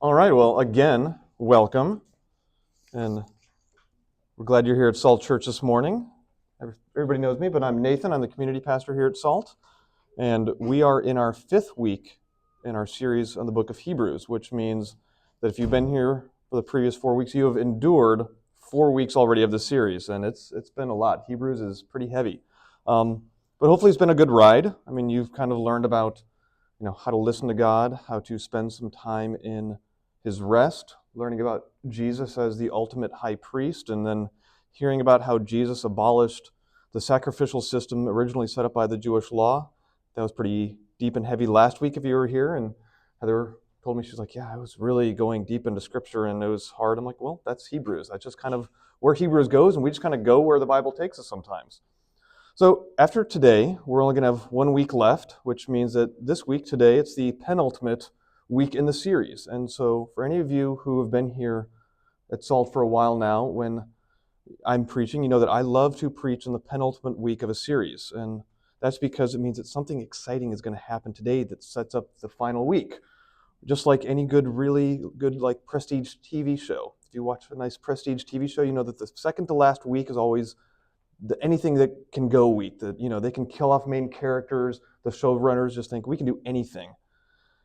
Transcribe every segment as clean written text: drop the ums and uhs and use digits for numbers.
All right, well, again, welcome. And we're glad you're here at Salt Church this morning. Everybody knows me, but I'm Nathan. I'm the community pastor here at Salt. And we are in our 5th week in our series on the book of Hebrews, which means that if you've been here for the previous 4 weeks, you have endured 4 weeks already of the series. And it's been a lot. Hebrews is pretty heavy. But hopefully it's been a good ride. I mean, you've kind of learned about how to listen to God, how to spend some time in his rest, learning about Jesus as the ultimate high priest, and then hearing about how Jesus abolished the sacrificial system originally set up by the Jewish law. That was pretty deep and heavy last week if you were here, and Heather told me, she's like, yeah, I was really going deep into Scripture, and it was hard. I'm like, well, that's Hebrews. That's just kind of where Hebrews goes, and we just kind of go where the Bible takes us sometimes. So after today, we're only going to have 1 week left, which means that this week, today, it's the penultimate week in the series. And so for any of you who have been here at Salt for a while now, when I'm preaching, you know that I love to preach in the penultimate week of a series. And that's because it means that something exciting is going to happen today that sets up the final week. Just like any good, really good, like prestige TV show. If you watch a nice prestige TV show, you know that the second to last week is always anything that can go weak. That they can kill off main characters. The showrunners just think we can do anything.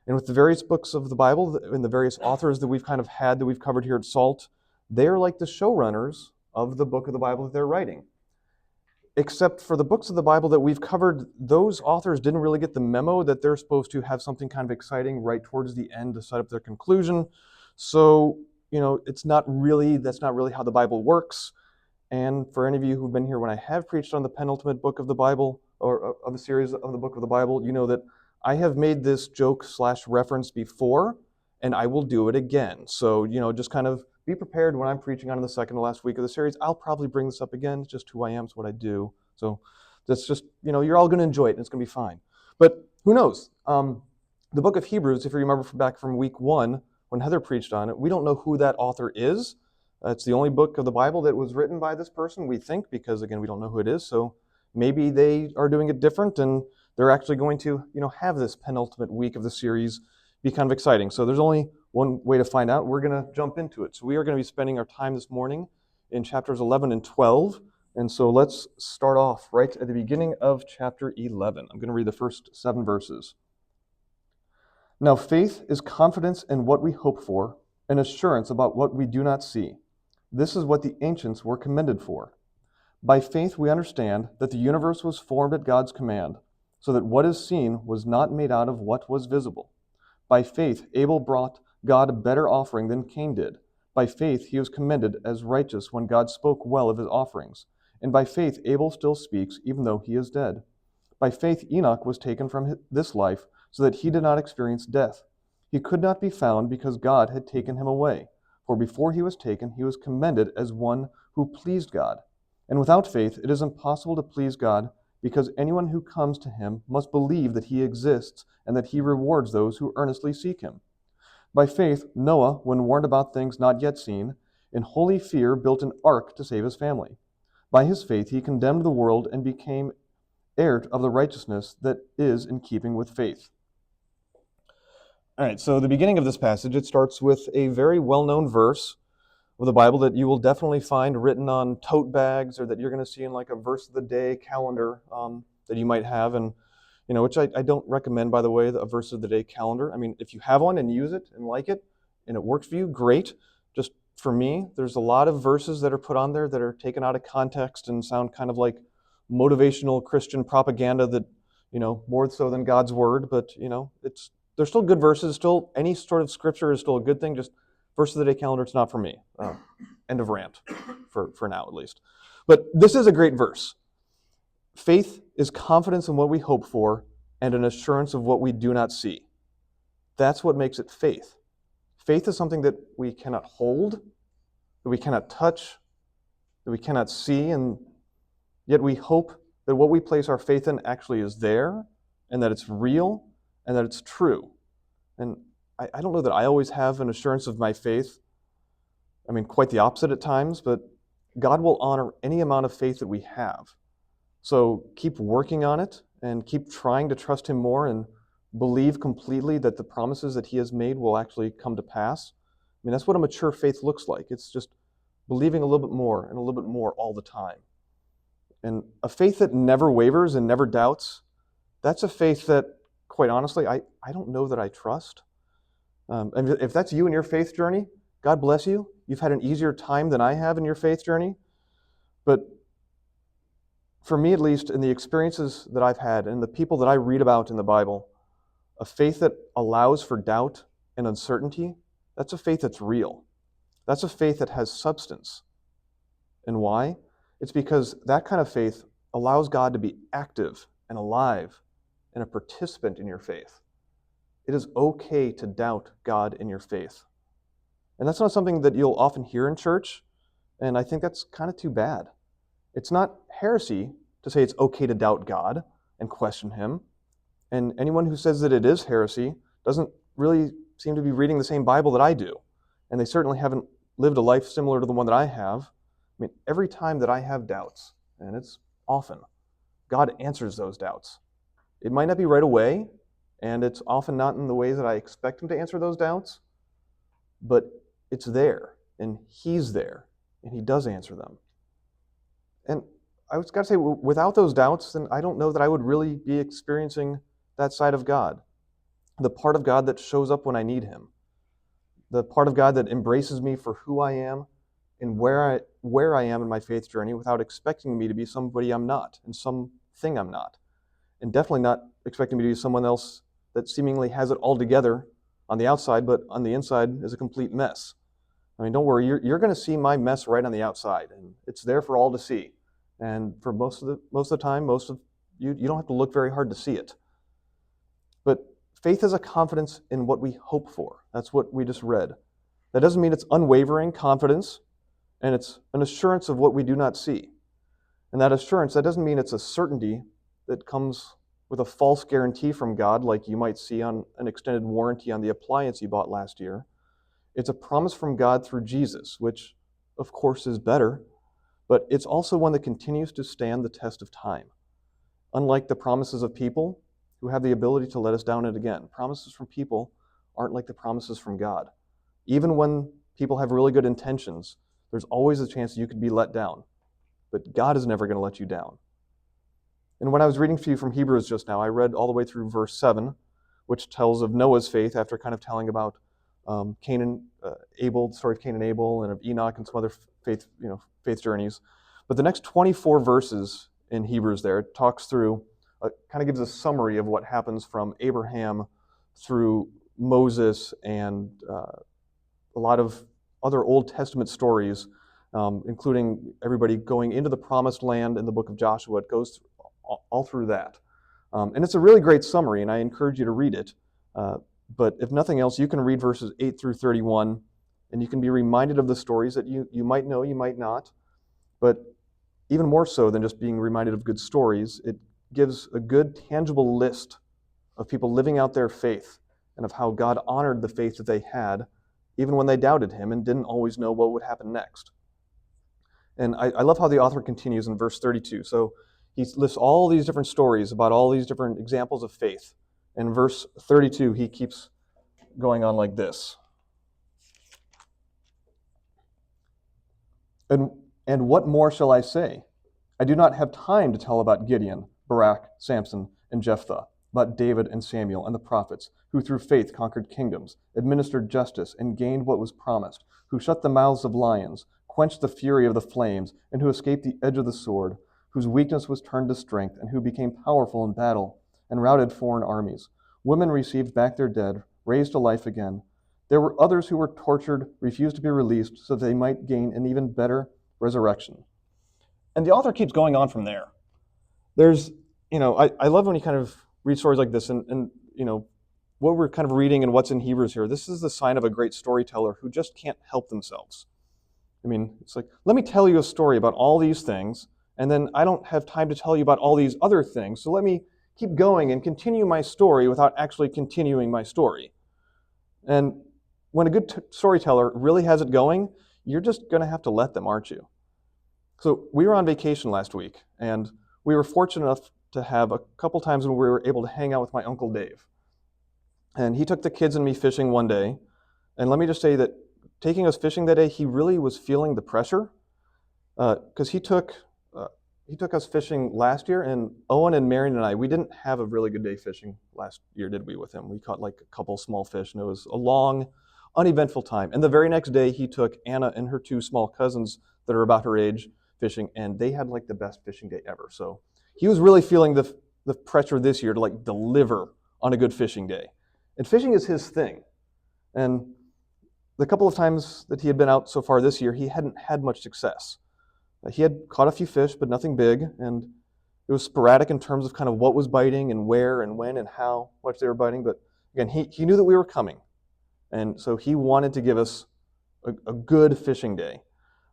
And with the various books of the Bible and the various authors that we've kind of had that we've covered here at Salt, they're like the showrunners of the book of the Bible that they're writing. Except for the books of the Bible that we've covered, those authors didn't really get the memo that they're supposed to have something kind of exciting right towards the end to set up their conclusion. So, that's not really how the Bible works. And for any of you who've been here when I have preached on the penultimate book of the Bible, or of the series of the book of the Bible, you know that I have made this joke/reference before, and I will do it again. So, just kind of be prepared when I'm preaching on the second to last week of the series. I'll probably bring this up again. It's just who I am. It's what I do. So that's just, you're all going to enjoy it, and it's going to be fine. But who knows? The book of Hebrews, if you remember back from week 1, when Heather preached on it, we don't know who that author is. It's the only book of the Bible that was written by this person, we think, because, again, we don't know who it is. So maybe they are doing it different, and they're actually going to, have this penultimate week of the series be kind of exciting. So there's only one way to find out. We're going to jump into it. So we are going to be spending our time this morning in chapters 11 and 12. And so let's start off right at the beginning of chapter 11. I'm going to read the first 7 verses. Now faith is confidence in what we hope for, and assurance about what we do not see. This is what the ancients were commended for. By faith we understand that the universe was formed at God's command, so that what is seen was not made out of what was visible. By faith Abel brought God a better offering than Cain did. By faith he was commended as righteous when God spoke well of his offerings. And by faith Abel still speaks, even though he is dead. By faith Enoch was taken from this life, so that he did not experience death. He could not be found because God had taken him away. For before he was taken, he was commended as one who pleased God. And without faith, it is impossible to please God, because anyone who comes to him must believe that he exists and that he rewards those who earnestly seek him. By faith, Noah, when warned about things not yet seen, in holy fear built an ark to save his family. By his faith, he condemned the world and became heir of the righteousness that is in keeping with faith. All right, so the beginning of this passage, it starts with a very well-known verse of the Bible that you will definitely find written on tote bags, or that you're going to see in like a verse of the day calendar that you might have, and which I don't recommend, by the way, a verse of the day calendar. I mean, if you have one and use it and like it and it works for you, great. Just for me, there's a lot of verses that are put on there that are taken out of context and sound kind of like motivational Christian propaganda that, more so than God's word, but they're still good verses. Still, any sort of scripture is still a good thing. Just verse of the day calendar, it's not for me. End of rant, for now at least. But this is a great verse. Faith is confidence in what we hope for and an assurance of what we do not see. That's what makes it faith. Faith is something that we cannot hold, that we cannot touch, that we cannot see, and yet we hope that what we place our faith in actually is there, and that it's real, and that it's true. And I don't know that I always have an assurance of my faith. I mean, quite the opposite at times, but God will honor any amount of faith that we have. So keep working on it and keep trying to trust him more, and believe completely that the promises that he has made will actually come to pass. I mean, that's what a mature faith looks like. It's just believing a little bit more and a little bit more all the time. And a faith that never wavers and never doubts, that's a faith that, quite honestly, I don't know that I trust. And if that's you in your faith journey, God bless you. You've had an easier time than I have in your faith journey. But for me, at least, in the experiences that I've had and the people that I read about in the Bible, a faith that allows for doubt and uncertainty, that's a faith that's real. That's a faith that has substance. And why? It's because that kind of faith allows God to be active and alive and a participant in your faith. It is okay to doubt God in your faith. And that's not something that you'll often hear in church, and I think that's kind of too bad. It's not heresy to say it's okay to doubt God and question him. And anyone who says that it is heresy doesn't really seem to be reading the same Bible that I do. And they certainly haven't lived a life similar to the one that I have. I mean, every time that I have doubts, and it's often, God answers those doubts. It might not be right away, and it's often not in the ways that I expect him to answer those doubts, but it's there, and he's there, and he does answer them. And I was got to say, without those doubts, then I don't know that I would really be experiencing that side of God, the part of God that shows up when I need him, the part of God that embraces me for who I am and where I am in my faith journey without expecting me to be somebody I'm not and something I'm not, and definitely not expecting me to be someone else that seemingly has it all together on the outside, but on the inside is a complete mess. I mean, don't worry, you're going to see my mess right on the outside, and it's there for all to see. And for most of the time, you don't have to look very hard to see it. But faith is a confidence in what we hope for. That's what we just read. That doesn't mean it's unwavering confidence, and it's an assurance of what we do not see. And that assurance, that doesn't mean it's a certainty that comes with a false guarantee from God, like you might see on an extended warranty on the appliance you bought last year. It's a promise from God through Jesus, which, of course, is better, but it's also one that continues to stand the test of time. Unlike the promises of people who have the ability to let us down it again, promises from people aren't like the promises from God. Even when people have really good intentions, there's always a chance that you could be let down. But God is never going to let you down. And when I was reading for you from Hebrews just now, I read all the way through verse 7, which tells of Noah's faith after kind of telling about Abel, the story of Cain and Abel, and of Enoch and some other faith journeys. But the next 24 verses in Hebrews there talks through, kind of gives a summary of what happens from Abraham through Moses and a lot of other Old Testament stories, including everybody going into the promised land in the book of Joshua. It goes all through that. And it's a really great summary, and I encourage you to read it. But if nothing else, you can read verses 8 through 31, and you can be reminded of the stories that you might know, you might not. But even more so than just being reminded of good stories, it gives a good, tangible list of people living out their faith and of how God honored the faith that they had, even when they doubted him and didn't always know what would happen next. And I love how the author continues in verse 32. So he lists all these different stories about all these different examples of faith. In verse 32, he keeps going on like this. And what more shall I say? I do not have time to tell about Gideon, Barak, Samson, and Jephthah, about David and Samuel and the prophets, who through faith conquered kingdoms, administered justice, and gained what was promised, who shut the mouths of lions, quenched the fury of the flames, and who escaped the edge of the sword, whose weakness was turned to strength, and who became powerful in battle, and routed foreign armies. Women received back their dead, raised to life again. There were others who were tortured, refused to be released, so that they might gain an even better resurrection. And the author keeps going on from there. There's, I love when you kind of read stories like this, and what we're kind of reading and what's in Hebrews here. This is the sign of a great storyteller who just can't help themselves. I mean, it's like, let me tell you a story about all these things, and then I don't have time to tell you about all these other things, so let me keep going and continue my story without actually continuing my story. And when a good storyteller really has it going, you're just going to have to let them, aren't you? So we were on vacation last week, and we were fortunate enough to have a couple times when we were able to hang out with my Uncle Dave. And he took the kids and me fishing one day. And let me just say that taking us fishing that day, he really was feeling the pressure because he took us fishing last year, and Owen and Marion and I, we didn't have a really good day fishing last year, did we, with him? We caught like a couple small fish, and it was a long, uneventful time. And the very next day, he took Anna and her two small cousins that are about her age fishing, and they had like the best fishing day ever. So he was really feeling the pressure this year to like deliver on a good fishing day. And fishing is his thing. And the couple of times that he had been out so far this year, he hadn't had much success. He had caught a few fish, but nothing big, and it was sporadic in terms of kind of what was biting and where and when and how much they were biting. But again, he knew that we were coming, and so he wanted to give us a good fishing day.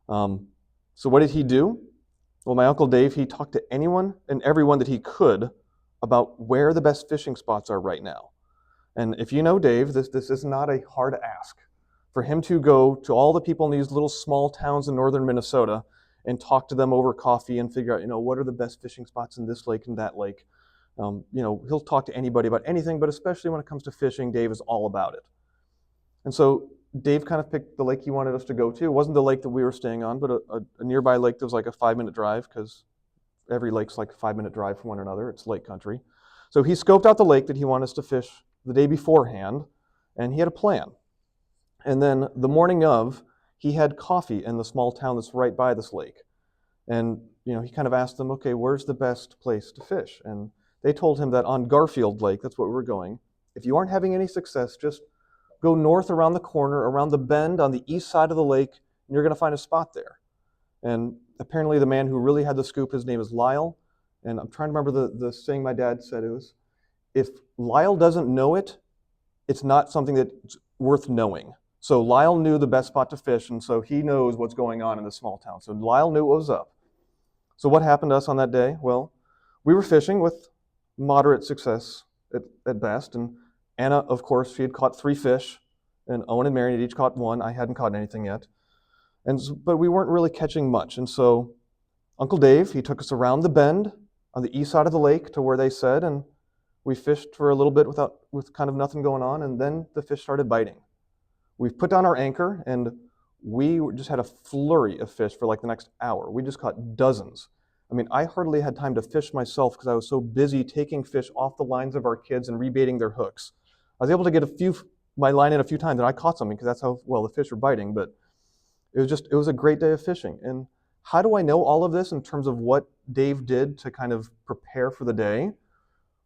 So what did he do? Well, my Uncle Dave, he talked to anyone and everyone that he could about where the best fishing spots are right now. And if you know Dave, this is not a hard ask for him to go to all the people in these little small towns in northern Minnesota and talk to them over coffee and figure out, what are the best fishing spots in this lake and that lake. He'll talk to anybody about anything, but especially when it comes to fishing, Dave is all about it. And so Dave kind of picked the lake he wanted us to go to. It wasn't the lake that we were staying on, but a nearby lake that was like a 5-minute drive, because every lake's like a 5-minute drive from one another. It's lake country. So he scoped out the lake that he wanted us to fish the day beforehand, and he had a plan. And then the morning of, he had coffee in the small town that's right by this lake. And, he kind of asked them, okay, where's the best place to fish? And they told him that on Garfield Lake, that's where we were going. If you aren't having any success, just go north around the corner, around the bend on the east side of the lake, and you're going to find a spot there. And apparently the man who really had the scoop, his name is Lyle. And I'm trying to remember the saying my dad said. It was, if Lyle doesn't know it, it's not something that's worth knowing. So Lyle knew the best spot to fish, and so he knows what's going on in this small town. So Lyle knew what was up. So what happened to us on that day? Well, we were fishing with moderate success at best. And Anna, of course, she had caught 3 fish, and Owen and Marion had each caught 1. I hadn't caught anything yet. But we weren't really catching much. And so Uncle Dave, he took us around the bend on the east side of the lake to where they said, and we fished for a little bit with kind of nothing going on, and then the fish started biting. We've put down our anchor, and we just had a flurry of fish for like the next hour. We just caught dozens. I mean, I hardly had time to fish myself because I was so busy taking fish off the lines of our kids and rebaiting their hooks. I was able to get my line in a few times, and I caught something because that's how well the fish were biting, but it was a great day of fishing. And how do I know all of this in terms of what Dave did to kind of prepare for the day?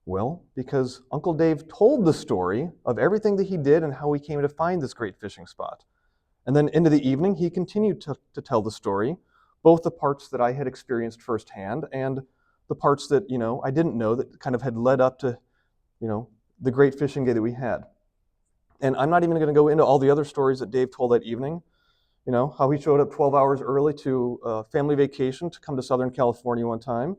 Well, because Uncle Dave told the story of everything that he did and how he came to find this great fishing spot. And then into the evening, he continued to tell the story, both the parts that I had experienced firsthand and the parts that, I didn't know that kind of had led up to, the great fishing day that we had. And I'm not even going to go into all the other stories that Dave told that evening, how he showed up 12 hours early to a family vacation to come to Southern California one time,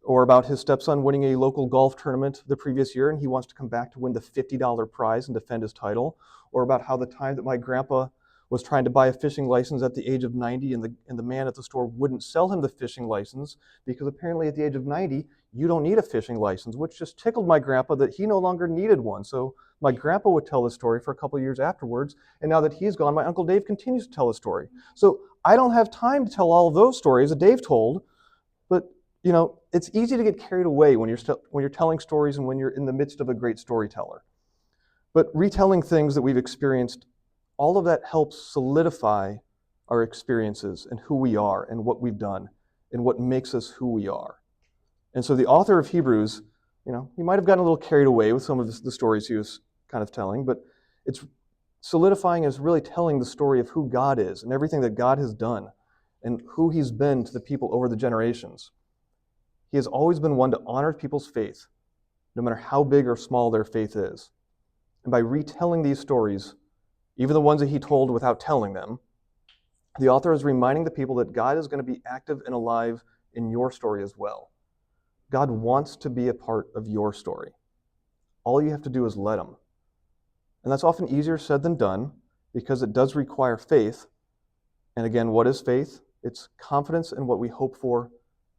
or about his stepson winning a local golf tournament the previous year and he wants to come back to win the $50 prize and defend his title, or about how the time that my grandpa was trying to buy a fishing license at the age of 90 and the man at the store wouldn't sell him the fishing license because apparently at the age of 90, you don't need a fishing license, which just tickled my grandpa that he no longer needed one. So my grandpa would tell the story for a couple of years afterwards, and now that he's gone, my Uncle Dave continues to tell the story. So I don't have time to tell all of those stories that Dave told, but it's easy to get carried away when you're telling stories and when you're in the midst of a great storyteller. But retelling things that we've experienced, all of that helps solidify our experiences and who we are and what we've done and what makes us who we are. And so the author of Hebrews, he might have gotten a little carried away with some of the stories he was kind of telling, but it's solidifying as really telling the story of who God is and everything that God has done and who he's been to the people over the generations. He has always been one to honor people's faith, no matter how big or small their faith is. And by retelling these stories, even the ones that he told without telling them, the author is reminding the people that God is going to be active and alive in your story as well. God wants to be a part of your story. All you have to do is let him. And that's often easier said than done because it does require faith. And again, what is faith? It's confidence in what we hope for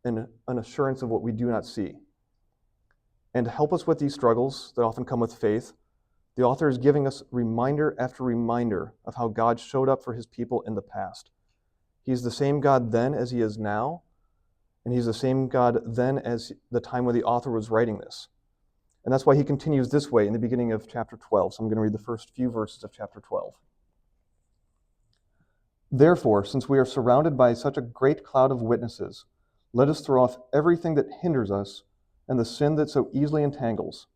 and an assurance of what we do not see. And to help us with these struggles that often come with faith, The author is giving us reminder after reminder of how God showed up for his people in the past. He's the same God then as he is now, and he's the same God then as the time when the author was writing this. And that's why he continues this way in the beginning of chapter 12. So I'm going to read the first few verses of chapter 12. Therefore, since we are surrounded by such a great cloud of witnesses, let us throw off everything that hinders us and the sin that so easily entangles,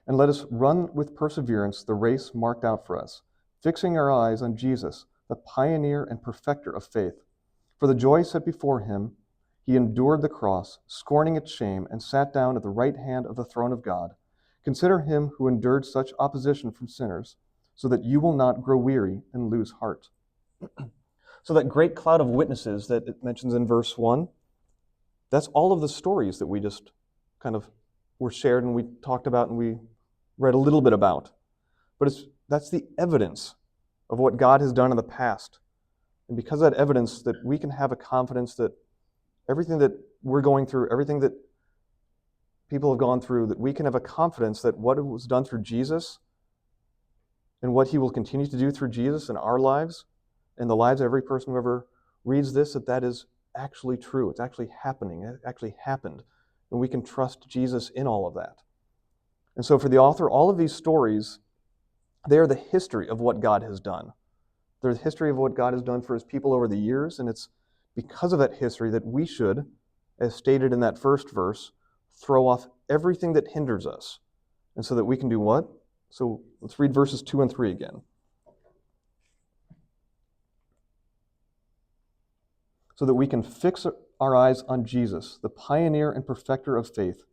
and let us run with perseverance the race marked out for us, fixing our eyes on Jesus, the pioneer and perfecter of faith. For the joy set before him, he endured the cross, scorning its shame, and sat down at the right hand of the throne of God. Consider him who endured such opposition from sinners, so that you will not grow weary and lose heart. So that great cloud of witnesses that it mentions in verse 1, that's all of the stories that we just kind of were shared and we talked about and we read a little bit about. But that's the evidence of what God has done in the past. And because of that evidence, that we can have a confidence that everything that we're going through, everything that people have gone through, that we can have a confidence that what was done through Jesus and what he will continue to do through Jesus in our lives and the lives of every person who ever reads this, that is actually true. It's actually happening. It actually happened. And we can trust Jesus in all of that. And so for the author, all of these stories, they are the history of what God has done. They're the history of what God has done for his people over the years, and it's because of that history that we should, as stated in that first verse, throw off everything that hinders us. And so that we can do what? So let's read verses 2 and 3 again. So that we can fix our eyes on Jesus, the pioneer and perfecter of faith.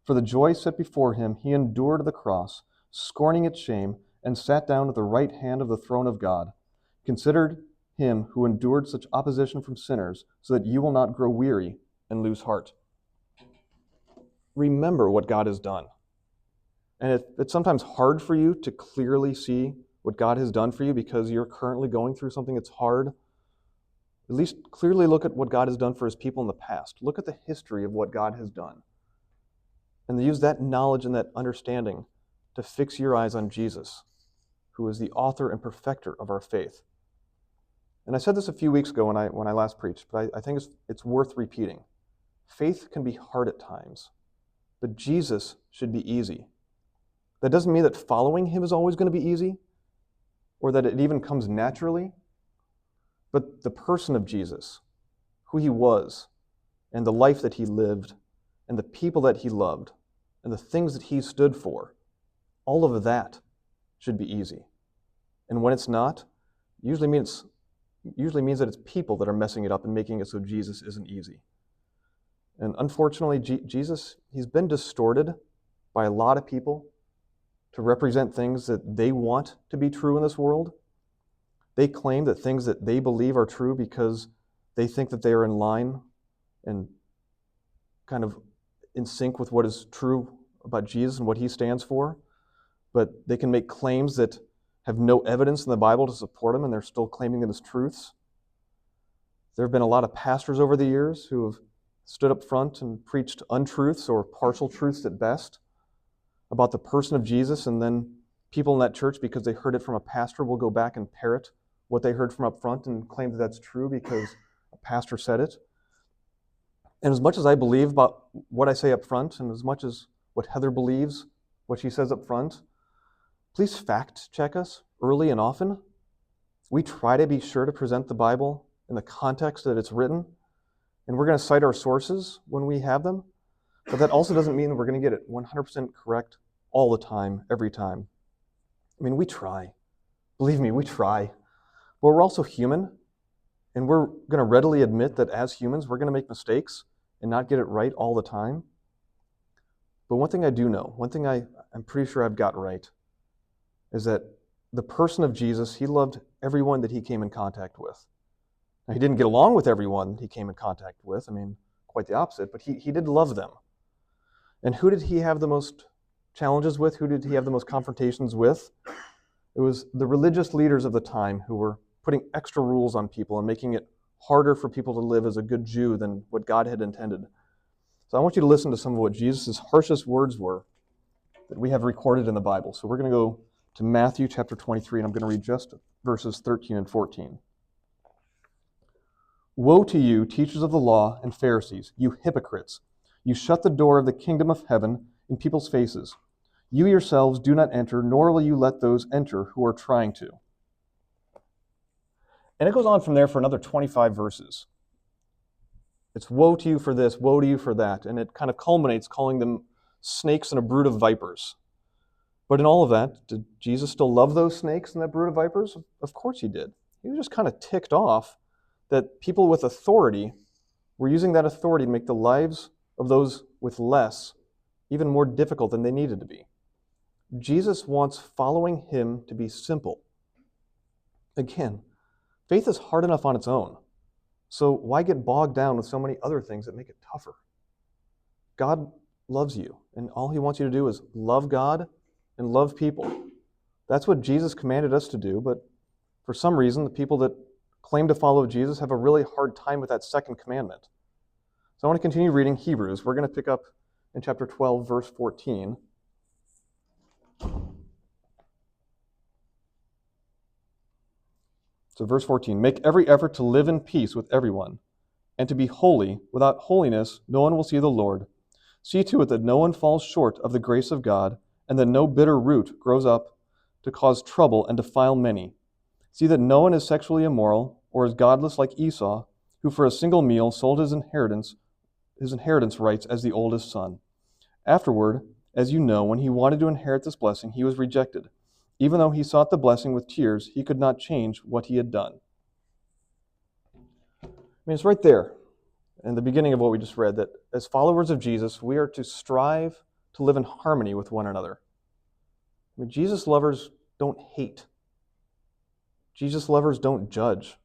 For the joy set before him, he endured the cross, scorning its shame, and sat down at the right hand of the throne of God. Consider him who endured such opposition from sinners, so that you will not grow weary and lose heart. Remember what God has done. And it's sometimes hard for you to clearly see what God has done for you because you're currently going through something that's hard. At least clearly look at what God has done for his people in the past. Look at the history of what God has done. And use that knowledge and that understanding to fix your eyes on Jesus, who is the author and perfecter of our faith. And I said this a few weeks ago when I last preached, but I think it's worth repeating. Faith can be hard at times, but Jesus should be easy. That doesn't mean that following him is always going to be easy, or that it even comes naturally, but the person of Jesus, who he was, and the life that he lived, and the people that he loved, and the things that he stood for, all of that should be easy. And when it's not, usually means that it's people that are messing it up and making it so Jesus isn't easy. And unfortunately, Jesus, he's been distorted by a lot of people to represent things that they want to be true in this world. They claim that things that they believe are true because they think that they are in line and kind of in sync with what is true about Jesus and what he stands for. But they can make claims that have no evidence in the Bible to support them, and they're still claiming them as truths. There have been a lot of pastors over the years who have stood up front and preached untruths or partial truths at best about the person of Jesus, and then people in that church, because they heard it from a pastor, will go back and parrot what they heard from up front and claim that that's true because a pastor said it. And as much as I believe about what I say up front, and as much as what Heather believes, what she says up front, please fact check us early and often. We try to be sure to present the Bible in the context that it's written, and we're going to cite our sources when we have them, but that also doesn't mean that we're going to get it 100% correct all the time, every time. I mean, we try. Believe me, we try. But we're also human, and we're going to readily admit that as humans, we're going to make mistakes and not get it right all the time. But one thing I do know, one thing I'm pretty sure I've got right, is that the person of Jesus, he loved everyone that he came in contact with. Now, he didn't get along with everyone he came in contact with. I mean, quite the opposite, but he did love them. And who did he have the most challenges with? Who did he have the most confrontations with? It was the religious leaders of the time who were putting extra rules on people and making it harder for people to live as a good Jew than what God had intended. So I want you to listen to some of what Jesus' harshest words were that we have recorded in the Bible. So we're going to go to Matthew chapter 23, and I'm going to read just verses 13 and 14. Woe to you, teachers of the law and Pharisees, you hypocrites! You shut the door of the kingdom of heaven in people's faces. You yourselves do not enter, nor will you let those enter who are trying to. And it goes on from there for another 25 verses. It's woe to you for this, woe to you for that, and it kind of culminates calling them snakes and a brood of vipers. But in all of that, did Jesus still love those snakes and that brood of vipers? Of course he did. He was just kind of ticked off that people with authority were using that authority to make the lives of those with less even more difficult than they needed to be. Jesus wants following him to be simple. Again, faith is hard enough on its own. So why get bogged down with so many other things that make it tougher? God loves you, and all he wants you to do is love God and love people. That's what Jesus commanded us to do, but for some reason, the people that claim to follow Jesus have a really hard time with that second commandment. So I want to continue reading Hebrews. We're going to pick up in chapter 12, verse 14. So verse 14, make every effort to live in peace with everyone, and to be holy. Without holiness, no one will see the Lord. See to it that no one falls short of the grace of God, and that no bitter root grows up to cause trouble and defile many. See that no one is sexually immoral, or is godless like Esau, who for a single meal sold his inheritance rights as the oldest son. Afterward, as you know, when he wanted to inherit this blessing, he was rejected. Even though he sought the blessing with tears, he could not change what he had done. I mean, it's right there in the beginning of what we just read, that as followers of Jesus, we are to strive to live in harmony with one another. I mean, Jesus lovers don't hate. Jesus lovers don't judge.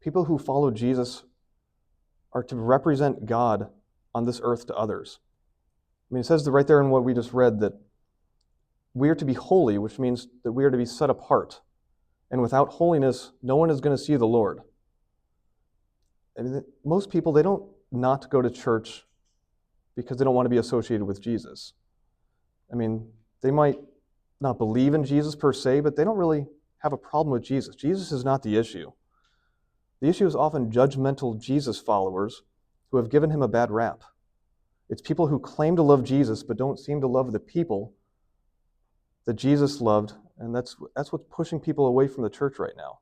People who follow Jesus are to represent God on this earth to others. I mean, it says right there in what we just read that we are to be holy, which means that we are to be set apart. And without holiness, no one is going to see the Lord. I mean, most people, they don't not go to church because they don't want to be associated with Jesus. I mean, they might not believe in Jesus per se, but they don't really have a problem with Jesus. Jesus is not the issue. The issue is often judgmental Jesus followers who have given him a bad rap. It's people who claim to love Jesus but don't seem to love the people that Jesus loved, and that's what's pushing people away from the church right now.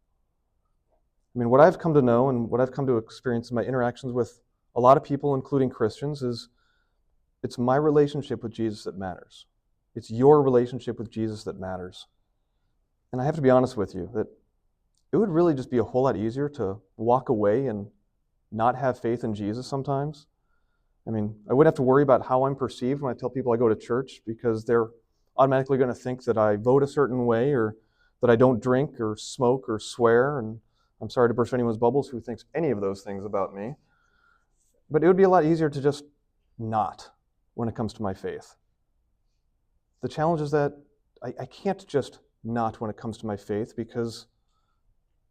I mean, what I've come to know and what I've come to experience in my interactions with a lot of people, including Christians, is it's my relationship with Jesus that matters. It's your relationship with Jesus that matters. And I have to be honest with you, that it would really just be a whole lot easier to walk away and not have faith in Jesus sometimes. I mean, I wouldn't have to worry about how I'm perceived when I tell people I go to church, because they're automatically going to think that I vote a certain way, or that I don't drink or smoke or swear. And I'm sorry to burst anyone's bubbles who thinks any of those things about me. But it would be a lot easier to just not when it comes to my faith. The challenge is that I can't just not when it comes to my faith, because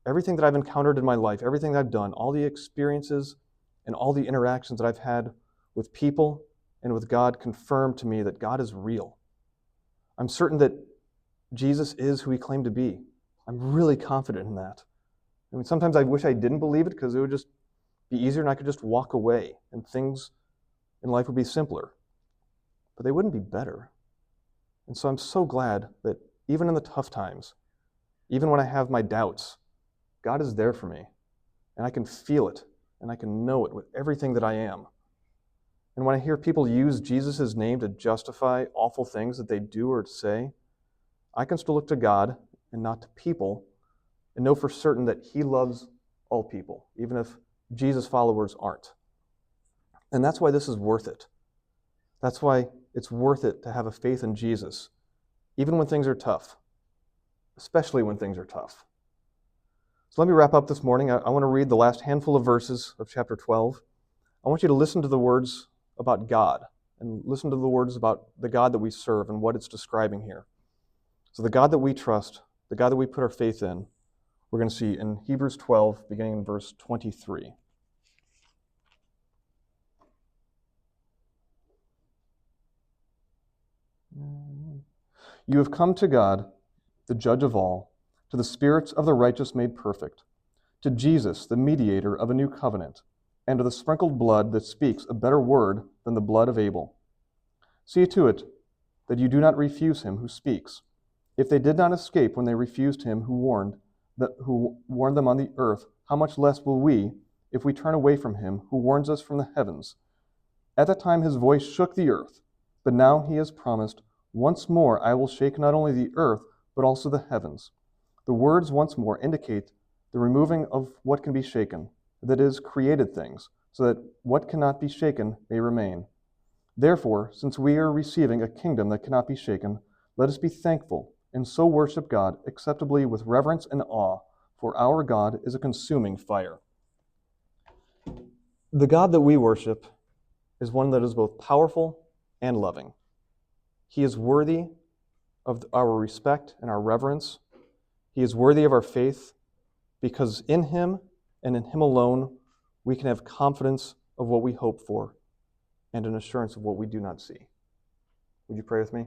everything that I've encountered in my life, everything that I've done, all the experiences and all the interactions that I've had with people and with God confirm to me that God is real. I'm certain that Jesus is who he claimed to be. I'm really confident in that. I mean, sometimes I wish I didn't believe it, because it would just be easier and I could just walk away and things in life would be simpler. But they wouldn't be better. And so I'm so glad that even in the tough times, even when I have my doubts, God is there for me. And I can feel it, and I can know it with everything that I am. And when I hear people use Jesus' name to justify awful things that they do or say, I can still look to God and not to people, and know for certain that he loves all people, even if Jesus followers aren't. And that's why this is worth it. That's why it's worth it to have a faith in Jesus, even when things are tough, especially when things are tough. So let me wrap up this morning. I want to read the last handful of verses of chapter 12. I want you to listen to the words about God, and listen to the words about the God that we serve and what it's describing here. So the God that we trust, the God that we put our faith in, we're going to see in Hebrews 12, beginning in verse 23. You have come to God the judge of all, to the spirits of the righteous made perfect, to Jesus, the mediator of a new covenant, and to the sprinkled blood that speaks a better word than the blood of Abel. See to it that you do not refuse him who speaks. If they did not escape when they refused him who warned them on the earth, how much less will we, if we turn away from him who warns us from the heavens? At that time his voice shook the earth, but now he has promised, once more I will shake not only the earth, but also the heavens. The words once more indicate the removing of what can be shaken, that is, created things, so that what cannot be shaken may remain. Therefore, since we are receiving a kingdom that cannot be shaken, let us be thankful and so worship God acceptably with reverence and awe, for our God is a consuming fire. The God that we worship is one that is both powerful and loving. He is worthy of our respect and our reverence. He is worthy of our faith because in him and in him alone we can have confidence of what we hope for and an assurance of what we do not see. Would you pray with me?